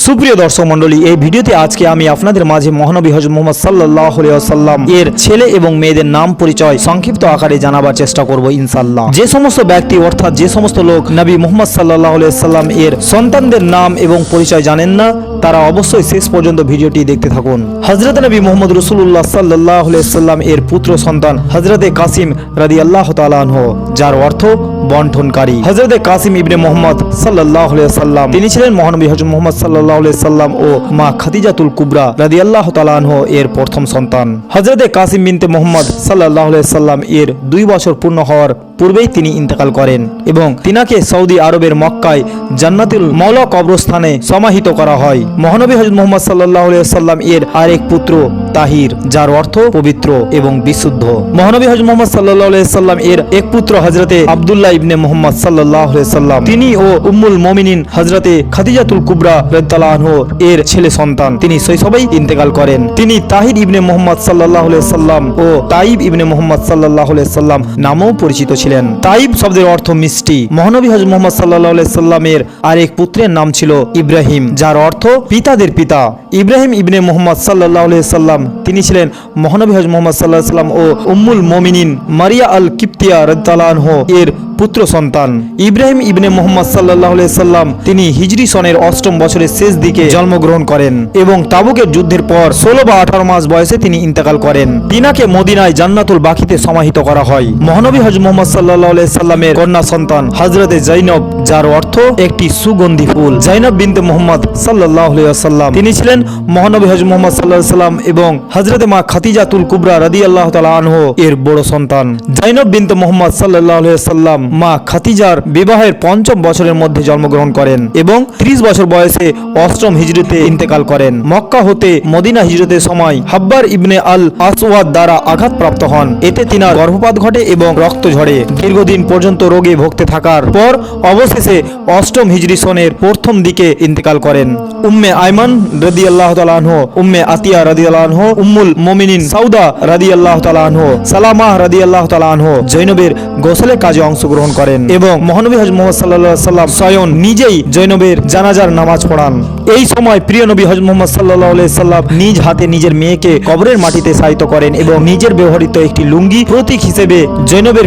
সুপ্রিয় দর্শক মণ্ডলী, এই ভিডিওতে আজকে আমি আপনাদের মাঝে মহানবী হযরত মুহাম্মদ সাল্লাল্লাহু আলাইহি ওয়াসাল্লাম এর ছেলে এবং মেয়েদের নাম পরিচয় সংক্ষিপ্ত আকারে জানাবার চেষ্টা করব ইনশাআল্লাহ। যে সমস্ত ব্যক্তি অর্থাৎ যে সমস্ত লোক নবী মুহাম্মদ সাল্লাল্লাহু আলাইহি ওয়াসাল্লাম এর সন্তানদের নাম এবং পরিচয় জানেন না, তারা অবশ্যই শেষ পর্যন্ত ভিডিওটি দেখতে থাকুন। হযরত নবী মুহাম্মদ রাসূলুল্লাহ সাল্লাল্লাহু আলাইহি ওয়াসাল্লাম এর পুত্র সন্তান হযরত কাসিম রাদিয়াল্লাহু তাআলা আনহু, যার অর্থ বন্টনকারী। হযরত কাসিম ইবনে মুহাম্মদ সাল্লাল্লাহু আলাইহি ওয়াসাল্লাম তিনি ছিলেন মহানবী হযরত মুহাম্মদ সাল্লাল্লাহু আলাইহি ওয়াসাল্লাম ও মা খাদিজাতুল কুবরা রাদিয়াল্লাহু তাআলা আনহা এর প্রথম সন্তান। হযরত কাসিম বিনতে মুহাম্মদ সাল্লাল্লাহু আলাইহি ওয়াসাল্লাম এর 2 বছর পূর্ণ হওয়ার পূর্বেই তিনি ইন্তেকাল করেন এবং তিনাকে সৌদি আরবের মক্কায় জান্নাতুল মাওলা কবরস্থানে সমাহিত করা হয়। মহানবী হযরত মুহাম্মদ সাল্লাল্লাহু আলাইহি ওয়াসাল্লাম এর আরেক পুত্র তাহির, যার অর্থ পবিত্র এবং বিশুদ্ধ। মহানবী হযরত মুহাম্মদ সাল্লাল্লাহু আলাইহি ওয়াসাল্লাম এর এক পুত্র হযরতে আব্দুল্লাহ ইবনে মুহাম্মদ সাল্লাল্লাহু আলাইহি ওয়াসাল্লাম, তিনি ও উম্মুল মুমিনিন হযরতে খাদিজাতুল কুবরা রাদিয়াল্লাহু আনহা এর ছেলে সন্তান। তিনি শৈশবেই ইন্তেকাল করেন। তিনি তাহির ইবনে মুহাম্মদ সাল্লাল্লাহু আলাইহি ওয়াসাল্লাম ও তাইব ইবনে মুহাম্মদ সাল্লাল্লাহু আলাইহি ওয়াসাল্লাম নামেও পরিচিত ছিলেন। তাইব শব্দের অর্থ মিষ্টি। মহানবী হযরত মুহাম্মদ সাল্লাল্লাহু আলাইহি ওয়াসাল্লাম এর আরেক পুত্রের নাম ছিল ইব্রাহিম, যার অর্থ পিতাদের পিতা। ইব্রাহিম ইবনে মুহাম্মদ সাল্লাল্লাহু আলাইহি ওয়াসাল্লাম তিনি ছিলেন মহানবী হযরত মুহাম্মদ সাল্লাল্লাহু আলাইহি ওয়াসাল্লাম ও উম্মুল মুমিনিন মারিয়া আল কিপ্তিয়া রাদিয়াল্লাহু আনহা এর পুত্র সন্তান। ইব্রাহিম ইবনে মুহাম্মদ সাল্লাল্লাহু আলাইহি ওয়াসাল্লাম তিনি হিজরি সনের 8ম বছরের শেষ দিকে জন্মগ্রহণ করেন এবং তাবুকের যুদ্ধের পর 16 বা 18 মাস বয়সে তিনি ইন্তেকাল করেন। তিনাকে মদিনায় জান্নাতুল বাকিতে সমাহিত করা হয়। মহানবী হযরত মুহাম্মদ সাল্লাল্লাহু আলাইহি ওয়াসাল্লামের কন্যা সন্তান হযরতে যায়েনব, যার অর্থ একটি সুগন্ধি ফুল। যায়েনব বিনতে মুহাম্মদ সাল্লাল্লাহু আলাইহি ওয়াসাল্লাম তিনি ছিলেন মহানবী হযরত মুহাম্মদ সাল্লাল্লাহু আলাইহি ওয়াসাল্লাম এবং হযরতে মা খাদিজাতুল কুবরা রাদিয়াল্লাহু তাআলা আনহা এর বড় সন্তান। যায়েনব বিনতে মুহাম্মদ সাল্লাল্লাহু আলাইহি ওয়াসাল্লাম মা খাদিজার বিবাহের 5ম বছরের মধ্যে জন্মগ্রহণ করেন এবং 30 বছর বয়সে 8ম হিজরিতে ইন্তেকাল করেন। মক্কা হতে মদিনা হিজরতের সময় হাব্বার ইবনে আল আসওয়াদ দ্বারা আঘাতপ্রাপ্ত হন। এতে তিনার গর্ভপাত ঘটে এবং রক্ত ঝরে। দীর্ঘদিন পর্যন্ত রোগে ভুগতে থাকার পর অবশেষে 8ম হিজরি সনের প্রথম দিকে ইন্তেকাল করেন। উম্মে আয়মান রাদিয়াল্লাহু তাআলা আনহা, উম্মে আতিয়া রাদিয়াল্লাহু আনহা, উম্মুল মুমিনিন সাউদা রাদিয়াল্লাহু তাআলা আনহা, সালামাহ রাদিয়াল্লাহু তাআলা আনহা যায়েনবের গোসলের কাজে অংশগ্রহণ করেন এবং মহানবী হযরত মুহাম্মদ সাল্লাল্লাহু আলাইহি ওয়াসাল্লাম স্বয়ং নিজেই যায়েনবের জানাজার নামাজ পড়ান। এই সময় প্রিয় নবী হযরত মুহাম্মদ সাল্লাল্লাহু আলাইহি ওয়াসাল্লাম নিজ হাতে নিজের মেয়েকে কবরের মাটিতে শায়িত করেন এবং নিজের ব্যবহৃত একটি লুঙ্গি প্রতীক হিসেবে যায়েনবের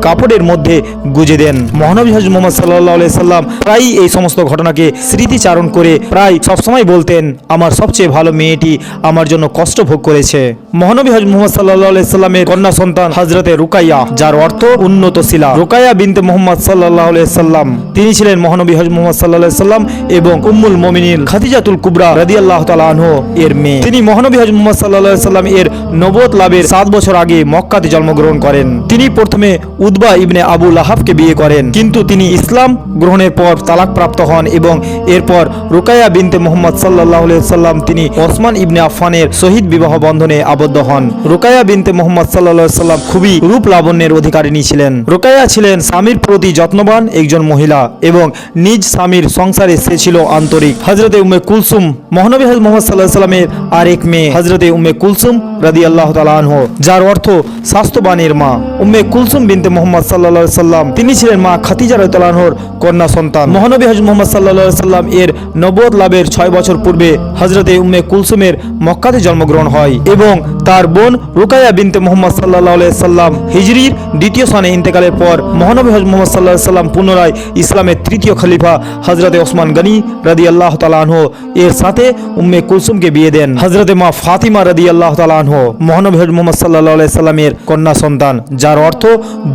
কাপড়ের মধ্যে গুজে দেন। মহানবী হযরত মুহাম্মদ সাল্লাল্লাহু আলাইহি ওয়াসাল্লাম প্রায়ই এই সমস্ত ঘটনাকে স্মৃতিচারণ করে প্রায় সবসময় বলতেন, আমার সবচেয়ে ভালো মেয়েটি আমার জন্য কষ্ট ভোগ করেছে। মহানবী হযরত মুহাম্মদ সাল্লাল্লাহু আলাইহি ওয়াসাল্লামের কন্যা সন্তান হযরতে রুকাইয়া, যার অর্থ উন্নতশীলা। রুকাইয়া বিনতে মুহাম্মদ সাল্লাল্লাহু আলাইহি ওয়াসাল্লাম তিনি ছিলেন মহানবী হযরত মুহাম্মদ সাল্লাল্লাহু আলাইহি ওয়াসাল্লাম এবং উম্মুল মুমিনিন খাদিজাতুল কুবরা রাদিয়াল্লাহু তাআলা আনহা এর মেয়ে। তিনি মহানবী হযরত মুহাম্মদ সাল্লাল্লাহু আলাইহি ওয়াসাল্লাম এর নবুয়ত লাভের 7 বছর আগে মক্কাতে জন্মগ্রহণ করেন। তিনি প্রথমে উতবা ইবনে আবু লাহাবকে বিয়ে করেন, কিন্তু তিনি ইসলাম গ্রহণের পর তালাক প্রাপ্ত হন এবং এরপর রুকাইয়া বিনতে মুহাম্মদ সাল্লাল্লাহু আলাইহি ওয়াসাল্লাম তিনি ওসমান ইবনে আফফানের সহিত বিবাহ বন্ধনে আবদ্ধ হন। রুকাইয়া বিনতে মুহাম্মদ সাল্লাল্লাহু আলাইহি ওয়াসাল্লাম খুবই রূপ লাবণ্যের অধিকারিণী ছিলেন। রুকাইয়া ছিলেন স্বামীর প্রতি যত্নবান একজন মহিলা এবং নিজ স্বামীর সংসারে সে ছিল আন্তরিক। হযরতে উম্মে কুলসুম মহানবী হযরত মুহাম্মদ সাল্লাল্লাহু আলাইহি ওয়াসাল্লামের আরেক মেয়ে হযরতে উম্মে কুলসুম রাদিয়াল্লাহু তাআলা আনহা, যার অর্থ স্বাস্থ্যবানের মা। উম্মে কুলসুম বিনতে মুহাম্মদ সাল্লাল্লাহু আলাইহি ওয়াসাল্লাম তিনি ছিলেন মা খাদিজা রাদিয়াল্লাহু আনহার কন্যা সন্তান। মহানবী হযরত মুহাম্মদ সাল্লাল্লাহু আলাইহি ওয়াসাল্লাম এর নবুয়ত লাভের 6 বছর পূর্বে হযরতে উম্মে কুলসুমের মক্কাতে জন্মগ্রহণ হয় এবং তার বোন রুকাইয়া বিনতে মুহাম্মদ সাল্লাল্লাহু আলাইহি ওয়াসাল্লাম হিজরির 2য় সনে ইন্তেকালের পর মহানবী হযরত মুহাম্মদ সাল্লাল্লাহু আলাইহি ওয়াসাল্লাম পুনরায় ইসলামের 3য় খলিফা হযরতে ওসমান গনি রাদিয়াল্লাহু তাআলা আনহু এর সাথে উম্মে কুলসুমকে বিয়ে দেন। হযরতে মা ফাতিমা রাদিয়াল্লাহু তাআলা আনহু মহানবী হযরত মুহাম্মদ সাল্লাল্লাহু আলাইহি ওয়াসাল্লামের কন্যা সন্তান, যার অর্থ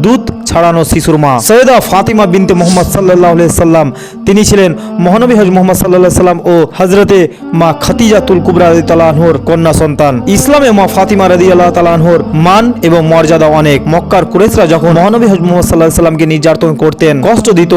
দুধ ছাড়ানো শিশুর মা। সৈয়দা ফাতিমা বিনতে মুহাম্মদ সাল্লাল্লাহু আলাইহি ওয়াসাল্লাম তিনি ছিলেন মহানবী হযরত মুহাম্মদ সাল্লাল্লাহু আলাইহি ওয়াসাল্লাম ও হযরতে মা খাদিজাতুল কুবরা রাদিয়াল্লাহু আনহার কন্যা সন্তান। ইসলামে মা ফাতিমা রাদিয়াল্লাহু তাআলা আনহার মান এবং মর্যাদা অনেক। মক্কার কুরাইশরা যখন মহানবী হযরত মুহাম্মদ সাল্লাল্লাহু আলাইহি ওয়াসাল্লামকে নির্যাতন করতেন, কষ্ট দিত,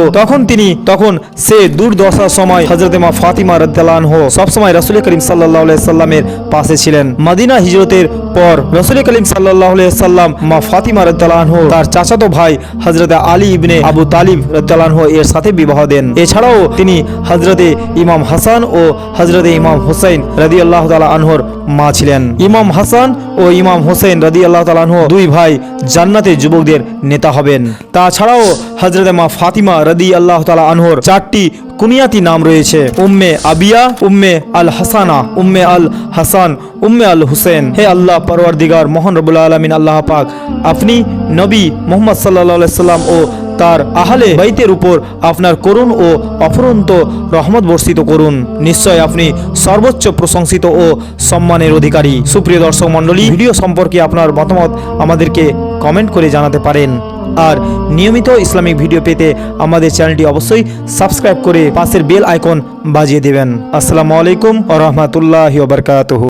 তখন সে দুর্দশার সময় হযরতে মা ফাতিমা রাদিয়াল্লাহু আনহা সব সময় রাসূল করিম সাল্লাল্লাহু আলাইহি ওয়াসাল্লামের পাশে ছিলেন। মদিনা হিজরতের পর রাসূল করিম সাল্লাল্লাহু আলাইহি ওয়াসাল্লাম মা ফাতিমা রাদিয়াল্লাহু আনহা তার চাচাতো ভাই হযরতে আলী ইবনে আবু তালিব রাদিয়াল্লাহু আনহু এর সাথে বিবাহ দেন। এছাড়াও তিনি হযরতে ইমাম হাসান ও হযরতে ইমাম হুসাইন রাদিয়াল্লাহু তাআলা আনহুর মা ছিলেন। ইমাম হাসান ও ইমাম হুসাইন রাদিয়াল্লাহু তাআলা আনহু দুই ভাই জান্নাতে যুবকদের নেতা হবেন। তাছাড়াও হযরতে মা ফাতিমা রাদিয়াল্লাহু তাআলা আনহুর 4টি কুনিয়াতি নাম রয়েছে উম্মে আবিয়া, উম্মে আল হাসানা, উম্মে আল হাসান, উম্মে আল হুসেন। হে আল্লাহ পরওয়ারদিগার মহান রব্বুল আলামিন আল্লাহ পাক, আপনি নবী মুহাম্মদ সাল্লাল্লাহু আলাইহি সাল্লাম ও তার আহলে বাইতের উপর আপনার করুণ ও অফুরন্ত রহমত বর্ষিত করুন। নিশ্চয় আপনি সর্বোচ্চ প্রশংসিত ও সম্মানের অধিকারী। সুপ্রিয় দর্শক মণ্ডলী, ভিডিও সম্পর্কে আপনার মতামত আমাদেরকে কমেন্ট করে জানাতে পারেন। আর নিয়মিত ইসলামিক ভিডিও পেতে আমাদের চ্যানেলটি অবশ্যই সাবস্ক্রাইব করে পাশের বেল আইকন বাজিয়ে দেবেন। আসসালামু আলাইকুম ওয়া রাহমাতুল্লাহি ওয়া বারাকাতুহু।